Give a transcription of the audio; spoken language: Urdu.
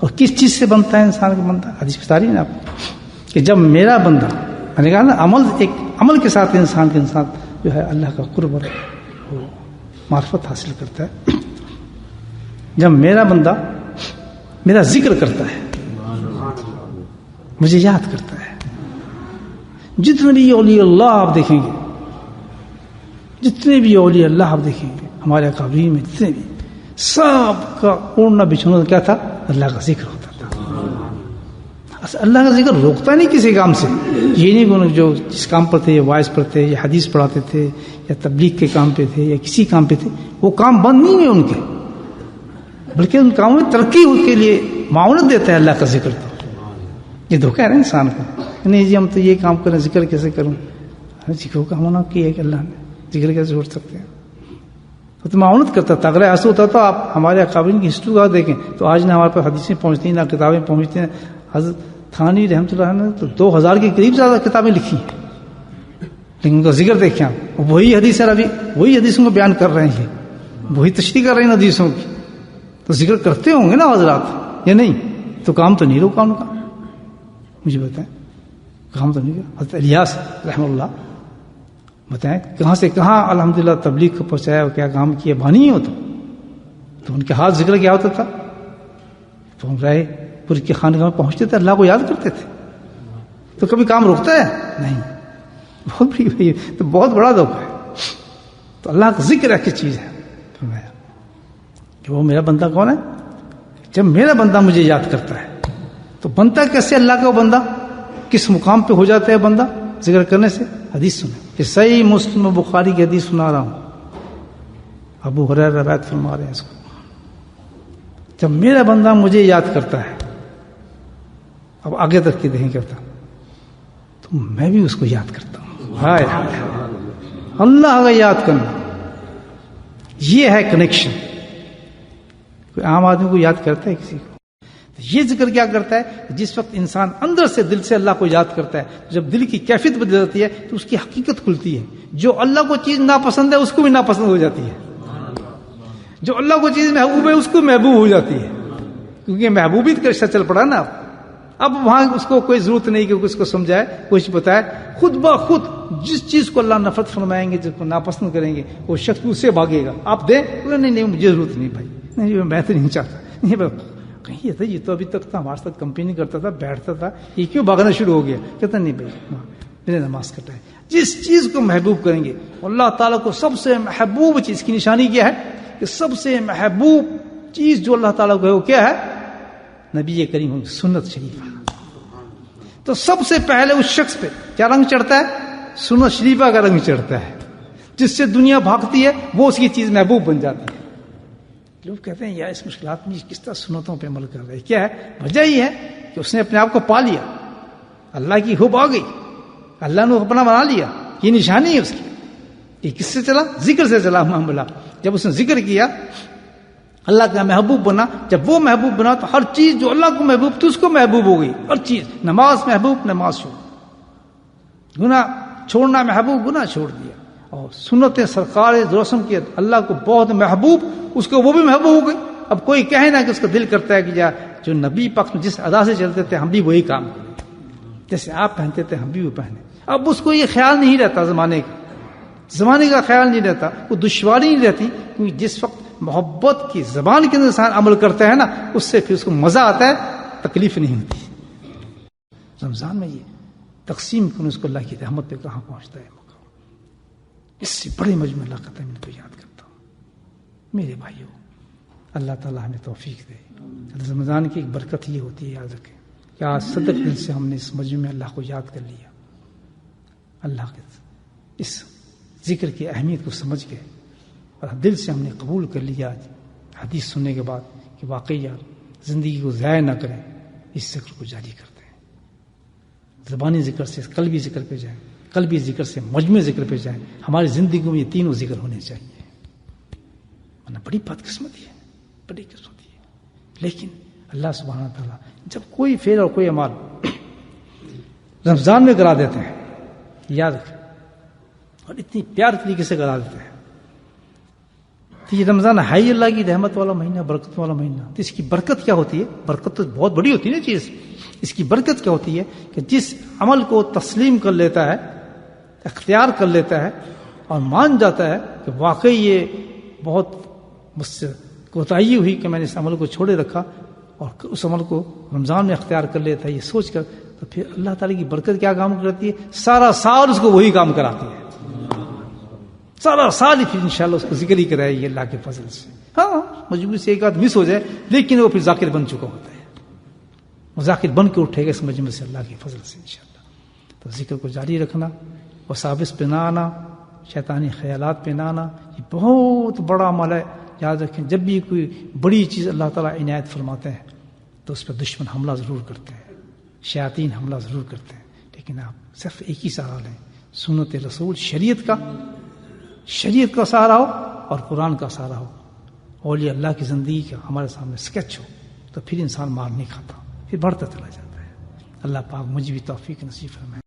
اور کس چیز سے بنتا ہے انسان کا بندہ؟ حدیث بتا رہی ہے نا آپ کہ جب میرا بندہ، میں نے کہا نا عمل کے ساتھ انسان جو ہے اللہ کا قرب اور معرفت حاصل کرتا ہے. جب میرا بندہ میرا ذکر کرتا ہے، مجھے یاد کرتا ہے. جتنے بھی اولیاء اللہ آپ دیکھیں گے، جتنے بھی اولیاء اللہ آپ دیکھیں گے ہمارے اکابرین میں، جتنے بھی، سب کا اوڑھنا بچھونا کیا تھا؟ اللہ کا ذکر ہوتا تھا. اللہ کا ذکر روکتا نہیں کسی کام سے. یہ نہیں کہ جو جس کام پر تھے، یا وائز پر تھے، یا حدیث پڑھاتے تھے، یا تبلیغ کے کام پہ تھے، یا کسی کام پہ تھے، وہ کام بند نہیں ہوئے ان کے، بلکہ ان کاموں میں ترقی کے لیے معاونت دیتا ہے اللہ کا ذکر. تو یہ دھوکہ ہے نا انسان کو، نہیں جی ہم تو یہ کام کریں، ذکر کیسے کروں؟ ذکر کا ہونا کیا ہے کہ اللہ نے ذکر کیسے چھوڑ سکتے ہیں؟ تو معاونت کرتا تھا. اگر ایسا ہوتا تو آپ ہمارے اکابرین کی ہسٹری کا دیکھیں تو آج نہ ہمارے پاس حدیثیں پہنچتی ہیں، نہ کتابیں پہنچتی ہیں. حضرت تھانوی رحمۃ اللہ نے تو 2000 کے قریب زیادہ کتابیں لکھی ہیں، لیکن ان کا ذکر دیکھیں آپ، وہی حدیث ہے، ابھی وہی حدیثوں کو بیان کر رہے ہیں، وہی تشریح کر رہے ہیں حدیثوں کی. تو ذکر کرتے ہوں گے نا حضرات یا نہیں؟ تو کام تو نہیں روکا ان کا. مجھے بتائیں کام تو نہیں کیا؟ حضرت الیاس رحمۃ اللہ بتائیں کہاں سے کہاں الحمدللہ تبلیغ کو پہنچایا، کیا کام کیا، بانی ہوتا. تو ان کے ہاتھ ذکر کیا ہوتا تھا؟ تو ہم رہے پور کے خانقاہ میں پہنچتے تھے، اللہ کو یاد کرتے تھے. تو کبھی کام روکتا ہے؟ نہیں. بہت بڑا دھوکہ ہے. تو اللہ کا ذکر ایسی چیز ہے کہ وہ میرا بندہ کون ہے؟ جب میرا بندہ مجھے یاد کرتا ہے تو بنتا کیسے اللہ کا وہ بندہ؟ کس مقام پہ ہو جاتا ہے بندہ ذکر کرنے سے؟ حدیث سنیں کہ صحیح مسلم و بخاری کی حدیث سنا رہا ہوں، ابو ہریرہ روایت فرما رہے ہیں اس کو. جب میرا بندہ مجھے یاد کرتا ہے، اب آگے تک کی دیکھیں کرتا، تو میں بھی اس کو یاد کرتا ہوں. ہائے اللہ کا یاد کرنا، یہ ہے کنیکشن. کوئی عام آدمی کو یاد کرتا ہے کسی کو؟ یہ ذکر کیا کرتا ہے؟ جس وقت انسان اندر سے دل سے اللہ کو یاد کرتا ہے، جب دل کی کیفیت بدل جاتی ہے تو اس کی حقیقت کھلتی ہے. جو اللہ کو چیز ناپسند ہے اس کو بھی ناپسند ہو جاتی ہے، جو اللہ کو چیز محبوب ہے اس کو محبوب ہو جاتی ہے. کیونکہ محبوبیت کا رشتہ چل پڑا نا. اب وہاں اس کو کوئی ضرورت نہیں کہ اس کو سمجھائے، کچھ بتائے. خود بخود جس چیز کو اللہ نفرت فرمائیں گے، جس کو ناپسند کریں گے، وہ شخص اس سے بھاگے گا. آپ دیں؟ نہیں مجھے ضرورت نہیں بھائی، نہیں میں تو نہیں چاہتا. نہیں کہیں یہ تو ابھی تک ہمارے ساتھ کمپنی کرتا تھا، بیٹھتا تھا، یہ کیوں بھاگنا شروع ہو گیا؟ کہتا نہیں بھائی میں نے نماز کٹا ہے. جس چیز کو محبوب کریں گے، اللہ تعالیٰ کو سب سے محبوب چیز کی نشانی کیا ہے؟ کہ سب سے محبوب چیز جو اللہ تعالیٰ کو ہے وہ کیا ہے؟ نبی کریم کی سنت شریفہ. تو سب سے پہلے اس شخص پہ کیا رنگ چڑھتا ہے؟ سنت شریفہ کا رنگ چڑھتا ہے. جس سے دنیا بھاگتی ہے وہ اس کی چیز محبوب بن جاتی ہے. لوگ کہتے ہیں یار اس مشکلات میں کس طرح سنتوں پہ عمل کر رہے ہیں؟ کیا ہے وجہ؟ یہ ہے کہ اس نے اپنے آپ کو پا لیا، اللہ کی حب آ گئی، اللہ نے اپنا بنا لیا. یہ نشانی ہے اس کی. یہ کس سے چلا؟ ذکر سے چلا. معاملہ جب اس نے ذکر کیا، اللہ کا محبوب بنا. جب وہ محبوب بنا تو ہر چیز جو اللہ کو محبوب تھی اس کو محبوب ہو گئی. ہر چیز، نماز محبوب، نماز چھوڑ، گناہ چھوڑنا محبوب، گناہ چھوڑ دیا. اور سنت سرکار رسم کی اللہ کو بہت محبوب، اس کو وہ بھی محبوب ہو گئی. اب کوئی کہے نا کہ اس کا دل کرتا ہے کہ جو نبی پاک جس ادا سے چلتے تھے ہم بھی وہی کام کریں، جیسے آپ پہنتے تھے ہم بھی وہ پہنے. اب اس کو یہ خیال نہیں رہتا، زمانے کا خیال نہیں رہتا، وہ دشواری نہیں رہتی. کیونکہ جس وقت محبت کی زبان کے اندر انسان عمل کرتا ہے نا، اس سے پھر اس کو مزہ آتا ہے، تکلیف نہیں ہوتی. رمضان میں یہ تقسیم کرنے اس کو اللہ کی رحمت پہ کہاں پہنچتا ہے. اس سے بڑے مجمع اللہ کا میں کو یاد کرتا ہوں. میرے بھائیوں، اللہ تعالیٰ ہمیں توفیق دے. رمضان کی ایک برکت یہ ہوتی ہے، یاد رکھیں کہ آج صدق دل سے ہم نے اس مجمع میں اللہ کو یاد کر لیا، اللہ کے اس ذکر کی اہمیت کو سمجھ گئے اور دل سے ہم نے قبول کر لیا حدیث سننے کے بعد کہ واقعی زندگی کو ضائع نہ کریں، اس ذکر کو جاری کرتے ہیں. زبانی ذکر سے قلبی ذکر پہ جائیں، قلبی ذکر سے مجموعی ذکر پہ جائیں. ہماری زندگی میں یہ تینوں ذکر ہونے چاہیے، ورنہ بڑی بدقسمتی ہے، بڑی قسمتی ہے. لیکن اللہ سبحانہ تعالیٰ جب کوئی فعل اور کوئی عمل رمضان میں کرا دیتے ہیں، یاد رکھیں، اور اتنی پیار طریقے سے کرا دیتے ہیں، تو یہ رمضان ہے ہی اللہ کی رحمت والا مہینہ، برکت والا مہینہ. تو اس کی برکت کیا ہوتی ہے؟ برکت تو بہت بڑی ہوتی ہے نا چیز. اس کی برکت کیا ہوتی ہے کہ جس عمل کو تسلیم کر لیتا ہے، اختیار کر لیتا ہے اور مان جاتا ہے کہ واقعی یہ بہت مجھ سے کوتاہی ہوئی کہ میں نے اس عمل کو چھوڑے رکھا، اور اس عمل کو رمضان میں اختیار کر لیتا ہے یہ سوچ کر، تو پھر اللہ تعالیٰ کی برکت کیا کام کرتی ہے؟ سارا سال اس کو وہی کام کراتی ہے. سارا سال ہی پھر انشاءاللہ اس کو ذکر ہی کرائے گی اللہ کے فضل سے. ہاں مجبوری سے ایک آدھ مس ہو جائے لیکن وہ پھر ذاکر بن چکا ہوتا ہے، وہ ذاکر بن کے اٹھے گا اس مجمع سے اللہ کے فضل سے انشاءاللہ. تو ذکر کو جاری رکھنا، وساوس پہ نہ آنا، شیطانی خیالات پہ نہ آنا، یہ بہت بڑا عمل ہے. یاد رکھیں جب بھی کوئی بڑی چیز اللہ تعالیٰ عنایت فرماتے ہیں تو اس پہ دشمن حملہ ضرور کرتے ہیں، شیاطین حملہ ضرور کرتے ہیں، لیکن آپ صرف ایک ہی سہارا لیں، سنت رسول، شریعت کا سہارا ہو اور قرآن کا سہارا ہو، اولیاء اللہ کی زندگی کا ہمارے سامنے اسکیچ ہو، تو پھر انسان مار نہیں کھاتا، پھر بڑھتا چلا جاتا ہے. اللہ پاک مجھے بھی توفیق نصیب فرمائے.